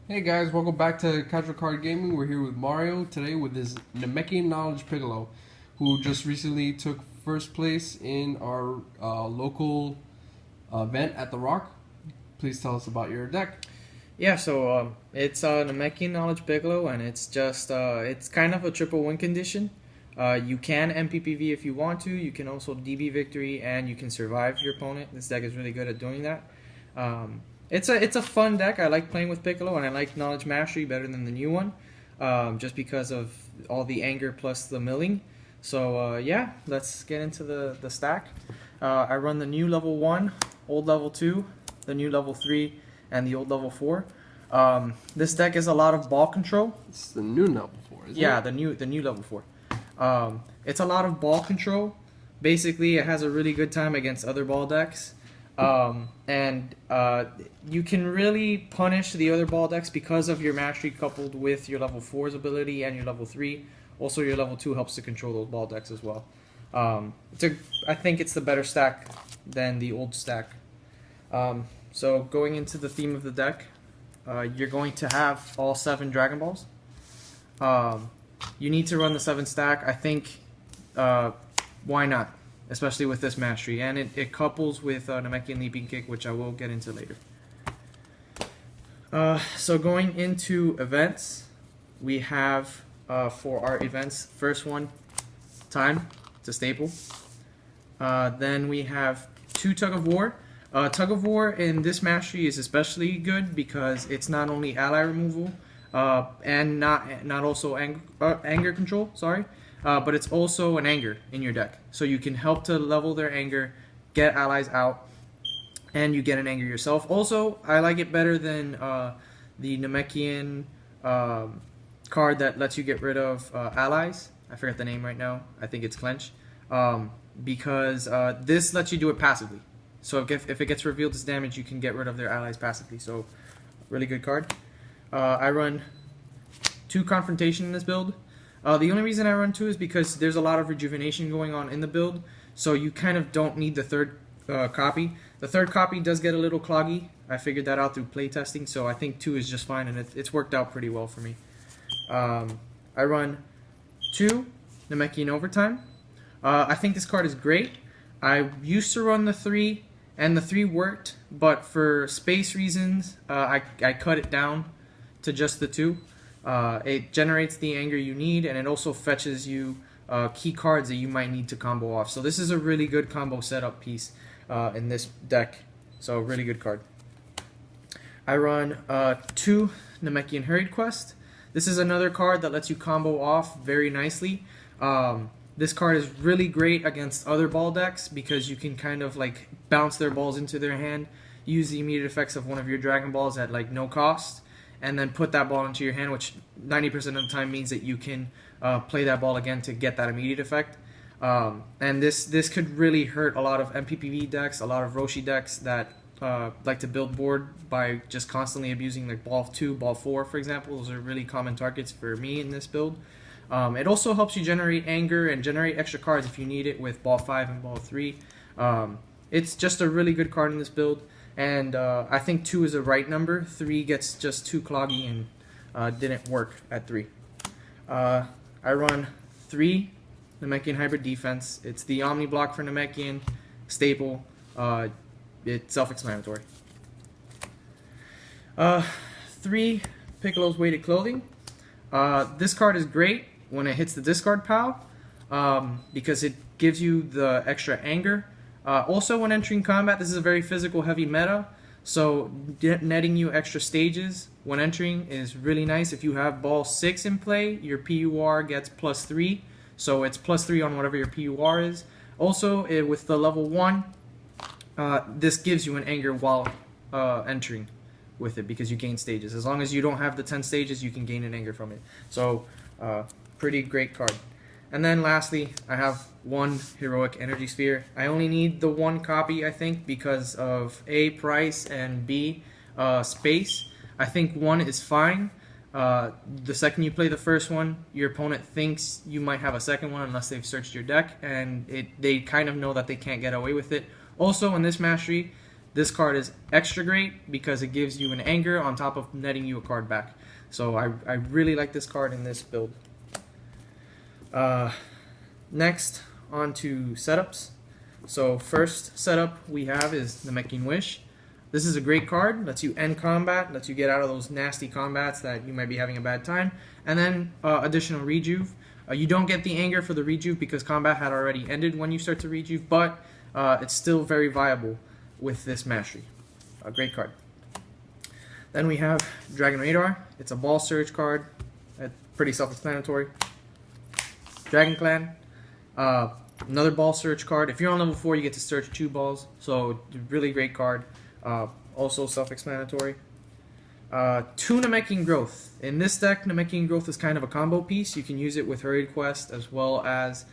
Hey guys, welcome back to Casual Card Gaming. We're here with Mario today with his Namekian Knowledge Piccolo, who just recently took first place in our local event at the Rock. Please tell us about your deck. Yeah, so it's Namekian Knowledge Piccolo, and it's just it's kind of a triple win condition. You can MPPV if you want to. You can also DB victory, and you can survive your opponent. This deck is really good at doing that. It's a fun deck. I like playing with Piccolo, and I like Knowledge Mastery better than the new one, just because of all the anger plus the milling. So yeah, let's get into the stack. I run the new level 1, old level 2, the new level 3, and the old level 4. This deck is a lot of ball control. It's the new level 4, isn't it? Yeah, the new level 4. It's a lot of ball control. Basically, it has a really good time against other ball decks. And you can really punish the other ball decks because of your mastery coupled with your level 4's ability and your level 3. Also, your level 2 helps to control those ball decks as well. I think it's the better stack than the old stack. So going into the theme of the deck, you're going to have all 7 Dragon Balls. You need to run the 7 stack. I think, why not? Especially with this mastery. And it couples with Namekian Leaping Kick, which I will get into later. So going into events, we have, for our events, first one, time. It's a staple. Then we have 2 Tug of War. Tug of War in this mastery is especially good because it's not only ally removal and not also anger control, sorry, but it's also an anger in your deck. So you can help to level their anger, get allies out, and you get an anger yourself. Also, I like it better than the Namekian card that lets you get rid of allies. I forget the name right now. I think it's Clench. Because this lets you do it passively. So if it gets revealed as damage, you can get rid of their allies passively. So, really good card. I run 2 Confrontation in this build. The only reason I run 2 is because there's a lot of rejuvenation going on in the build. So you kind of don't need the third copy. The third copy does get a little cloggy. I figured that out through playtesting. So I think 2 is just fine, and it's worked out pretty well for me. I run 2 Namekian Overtime. I think this card is great. I used to run the 3, and the 3 worked, but for space reasons, I cut it down to just the 2. It generates the anger you need, and it also fetches you key cards that you might need to combo off. So this is a really good combo setup piece in this deck. So really good card. I run 2 Namekian Harried Quest. This is another card that lets you combo off very nicely. This card is really great against other ball decks because you can kind of like bounce their balls into their hand, use the immediate effects of one of your Dragon Balls at like no cost, and then put that ball into your hand, which 90% of the time means that you can play that ball again to get that immediate effect. And this could really hurt a lot of MPPV decks, a lot of Roshi decks that like to build board by just constantly abusing like ball 2, ball 4, for example. Those are really common targets for me in this build. It also helps you generate anger and generate extra cards if you need it with ball 5 and ball 3. It's just a really good card in this build, and I think 2 is the right number. 3 gets just too cloggy and didn't work at 3. I run 3 Namekian Hybrid Defense. It's the Omni block for Namekian, staple. It's self-explanatory. 3 Piccolo's Weighted Clothing. This card is great when it hits the discard pile because it gives you the extra anger. Also, when entering combat, this is a very physical heavy meta, so netting you extra stages when entering is really nice. If you have ball 6 in play, your PUR gets +3, so it's +3 on whatever your PUR is. Also, with the level 1, this gives you an anger while entering with it because you gain stages. As long as you don't have the 10 stages, you can gain an anger from it. So, pretty great card. And then lastly, I have 1 Heroic Energy Sphere. I only need the 1 copy, I think, because of A, price, and B, space. I think 1 is fine. The second you play the first one, your opponent thinks you might have a second one unless they've searched your deck, and they kind of know that they can't get away with it. Also, in this mastery, This card is extra great because it gives you an anger on top of netting you a card back. So I really like this card in this build. Next, on to setups. So first setup we have is Namekian Wish. This is a great card, lets you end combat, lets you get out of those nasty combats that you might be having a bad time, and then additional rejuve. You don't get the anger for the rejuve because combat had already ended when you start to rejuve, but it's still very viable with this mastery. A great card. Then we have Dragon Radar. It's a ball surge card, pretty self-explanatory. Dragon Clan, another ball search card. If you're on level 4, you get to search 2 balls, so really great card. Also self-explanatory. 2 Namekian Growth. In this deck, Namekian Growth is kind of a combo piece. You can use it with Harried Quest as well as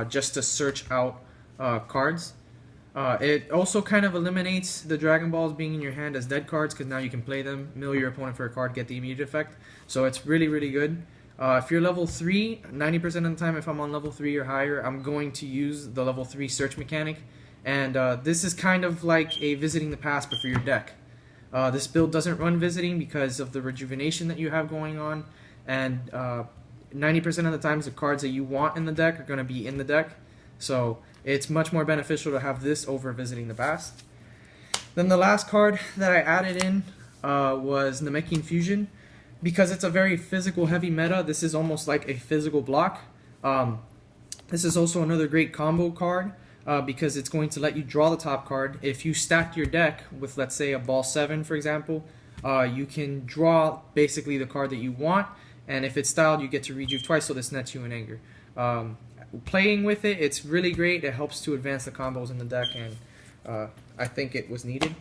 just to search out cards. It also kind of eliminates the Dragon Balls being in your hand as dead cards because now you can play them, mill your opponent for a card, get the immediate effect. So it's really, really good. If you're level 3, 90% of the time if I'm on level 3 or higher, I'm going to use the level 3 search mechanic. And this is kind of like a Visiting the Past but for your deck. This build doesn't run Visiting because of the rejuvenation that you have going on. And 90% of the times the cards that you want in the deck are going to be in the deck. So it's much more beneficial to have this over Visiting the Past. Then the last card that I added in was Namekian Fusion. Because it's a very physical heavy meta, this is almost like a physical block. This is also another great combo card because it's going to let you draw the top card. If you stack your deck with, let's say, a ball 7, for example, you can draw basically the card that you want, and if it's styled, you get to rejuve twice, so this nets you an anger. Playing with it, it's really great. It helps to advance the combos in the deck, and I think it was needed.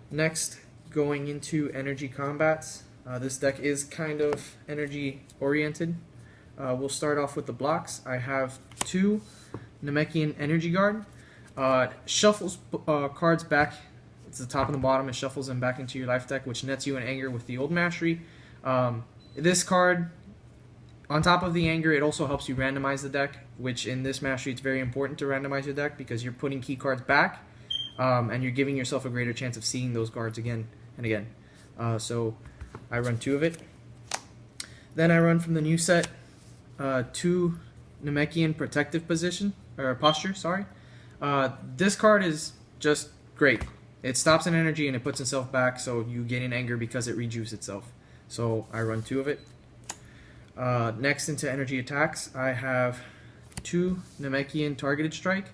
Next, going into energy combats. This deck is kind of energy oriented. We'll start off with the blocks. I have 2 Namekian Energy Guard. Shuffles cards back. It's the top and the bottom. It shuffles them back into your life deck, which nets you an anger with the old mastery. This card, on top of the anger, it also helps you randomize the deck, which in this mastery it's very important to randomize your deck because you're putting key cards back and you're giving yourself a greater chance of seeing those cards again and again. So I run 2 of it. Then I run from the new set 2 Namekian Protective Position or Posture. Sorry. This card is just great. It stops an energy and it puts itself back, so you gain an anger because it rejuves itself. So I run 2 of it. Next into energy attacks, I have 2 Namekian Targeted Strike.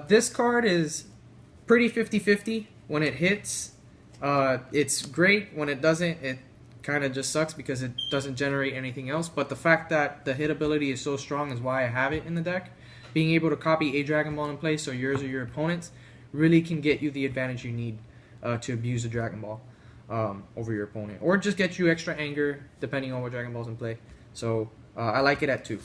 This card is pretty 50-50 when it hits. It's great. When it doesn't, it kind of just sucks because it doesn't generate anything else. But the fact that the hit ability is so strong is why I have it in the deck. Being able to copy a Dragon Ball in place, so yours or your opponent's, really can get you the advantage you need to abuse a Dragon Ball over your opponent. Or just get you extra anger depending on what Dragon Ball's in play. So I like it at 2.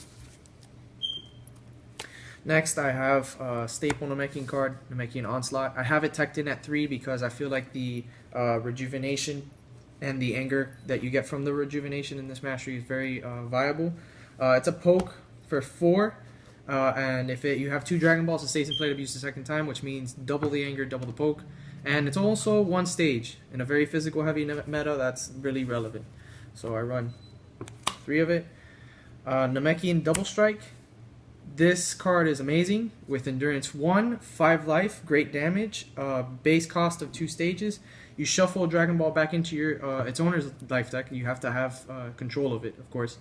Next, I have staple Namekian card, Namekian Onslaught. I have it teched in at 3 because I feel like the rejuvenation and the anger that you get from the rejuvenation in this mastery is very viable. It's a poke for 4, and if you have 2 Dragon Balls, it stays in play to be used a second time, which means double the anger, double the poke. And it's also 1 stage. In a very physical heavy meta, that's really relevant. So I run 3 of it. Namekian Double Strike. This card is amazing with Endurance 1, 5 life, great damage, base cost of 2 stages. You shuffle a Dragon Ball back into your its owner's life deck. You have to have control of it, of course.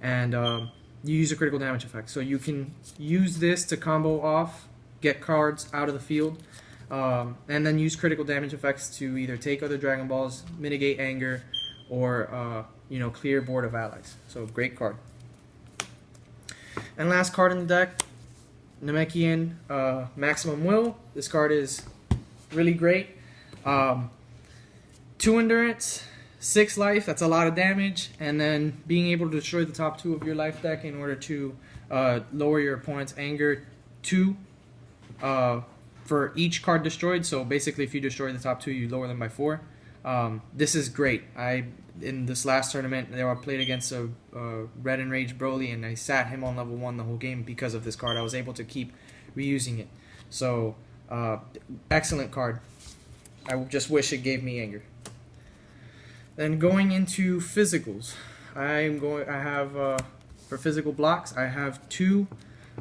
And you use a critical damage effect. So you can use this to combo off, get cards out of the field, and then use critical damage effects to either take other Dragon Balls, mitigate anger, or clear board of allies. So great card. And last card in the deck, Namekian Maximum Will. This card is really great. 2 endurance, 6 life, that's a lot of damage, and then being able to destroy the top 2 of your life deck in order to lower your opponent's anger 2 for each card destroyed. So basically if you destroy the top 2, you lower them by 4. This is great. In this last tournament, I played against a Red Enraged Broly, and I sat him on level 1 the whole game because of this card. I was able to keep reusing it. So, excellent card. I just wish it gave me anger. Then going into physicals, I have for physical blocks, I have 2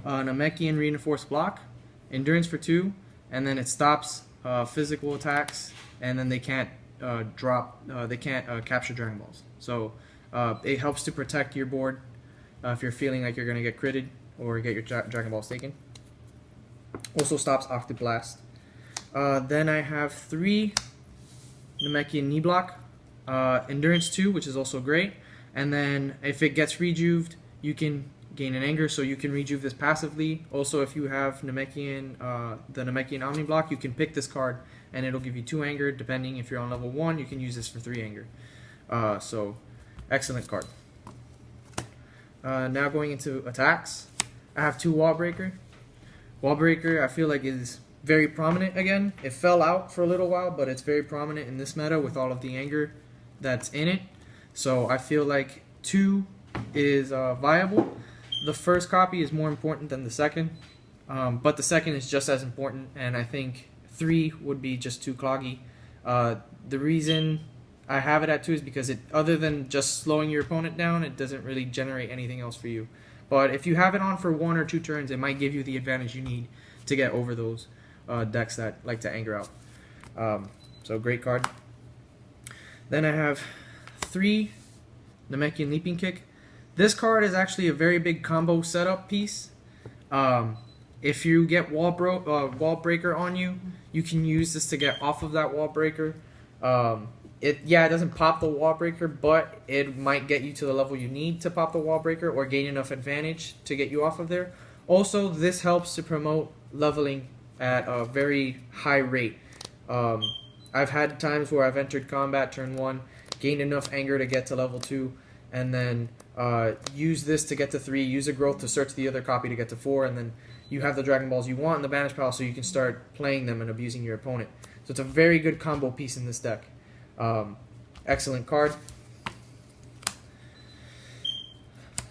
Namekian reinforced block, endurance for 2, and then it stops physical attacks, and then they can't capture Dragon Balls. So it helps to protect your board if you're feeling like you're gonna get critted or get your Dragon Balls taken. Also stops Octa Blast. Then I have 3 Namekian knee block, endurance 2, which is also great. And then if it gets rejuved, you can gain an anger, so you can rejuve this passively. Also, if you have Namekian, the Namekian Omni block, you can pick this card and it'll give you 2 anger. Depending if you're on level 1, you can use this for 3 anger. So excellent card. Now going into attacks, I have 2 Wall Breaker. Wall Breaker I feel like is very prominent again. It fell out for a little while, but it's very prominent in this meta with all of the anger that's in it. So I feel like 2 is viable. The first copy is more important than the second, but the second is just as important, and I think 3 would be just too cloggy. The reason I have it at 2 is because it, other than just slowing your opponent down, it doesn't really generate anything else for you. But if you have it on for 1 or 2 turns, it might give you the advantage you need to get over those decks that like to anger out. So great card. Then I have 3 Namekian Leaping Kick. This card is actually a very big combo setup piece. If you get Wall Breaker on you, you can use this to get off of that Wall Breaker. It doesn't pop the Wall Breaker, but it might get you to the level you need to pop the Wall Breaker or gain enough advantage to get you off of there. Also, this helps to promote leveling at a very high rate. I've had times where I've entered combat turn 1, gained enough anger to get to level 2, and then use this to get to 3, use a growth to search the other copy to get to 4, and then you have the Dragon Balls you want in the banish pile, so you can start playing them and abusing your opponent. So it's a very good combo piece in this deck. Excellent card.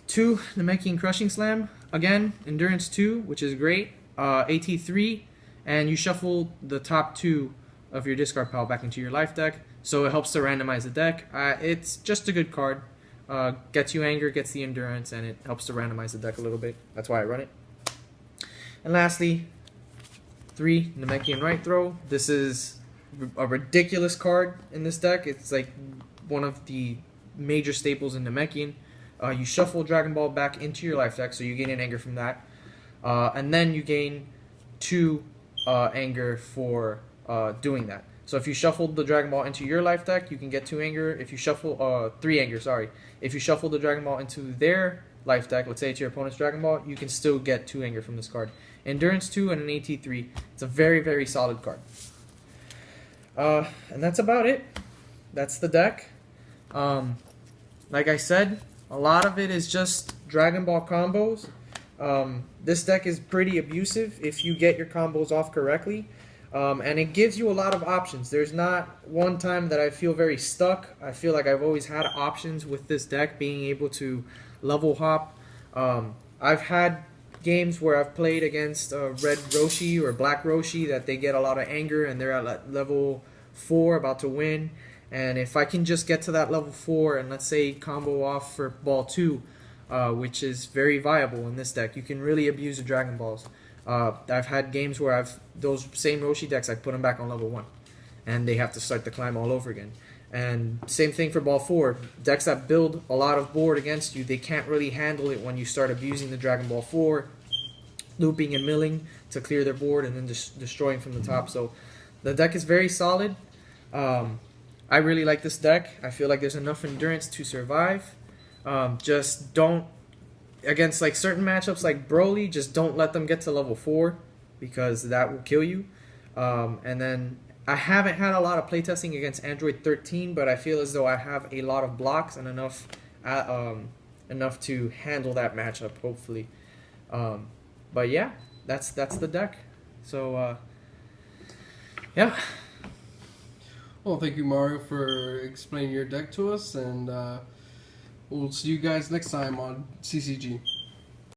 2 Namekian Crushing Slam. Again, endurance 2, which is great. AT 3, and you shuffle the top 2 of your discard pile back into your life deck, so it helps to randomize the deck. It's just a good card. Gets you anger, gets the endurance, and it helps to randomize the deck a little bit. That's why I run it. And lastly, 3 Namekian Right Throw. This is a ridiculous card in this deck. It's like one of the major staples in Namekian. You shuffle Dragon Ball back into your life deck, so you gain an anger from that. And then you gain 2 anger for doing that. So if you shuffled the Dragon Ball into your life deck, you can get 2 anger. If you shuffle 3 anger, sorry. If you shuffle the Dragon Ball into their life deck, let's say it's your opponent's Dragon Ball, you can still get 2 anger from this card. Endurance 2 and an AT 3. It's a very, very solid card. And that's about it. That's the deck. Like I said, a lot of it is just Dragon Ball combos. This deck is pretty abusive if you get your combos off correctly. And it gives you a lot of options. There's not one time that I feel very stuck. I feel like I've always had options with this deck, being able to level hop. I've had games where I've played against red Roshi or black Roshi that they get a lot of anger and they're at level 4 about to win. And if I can just get to that level 4 and let's say combo off for ball 2, which is very viable in this deck, you can really abuse the Dragon Balls. I've had games where those same Roshi decks, I put them back on level 1 and they have to start the climb all over again. And same thing for ball 4. Decks that build a lot of board against you, they can't really handle it when you start abusing the Dragon Ball 4, looping and milling to clear their board and then destroying from the top. So the deck is very solid. I really like this deck. I feel like there's enough endurance to survive. Just don't, against like certain matchups like Broly, just don't let them get to level 4 because that will kill you. And then I haven't had a lot of playtesting against Android 13, but I feel as though I have a lot of blocks and enough to handle that matchup, hopefully. But yeah, that's the deck. So yeah. Well, thank you, Mario, for explaining your deck to us, and we'll see you guys next time on CCG.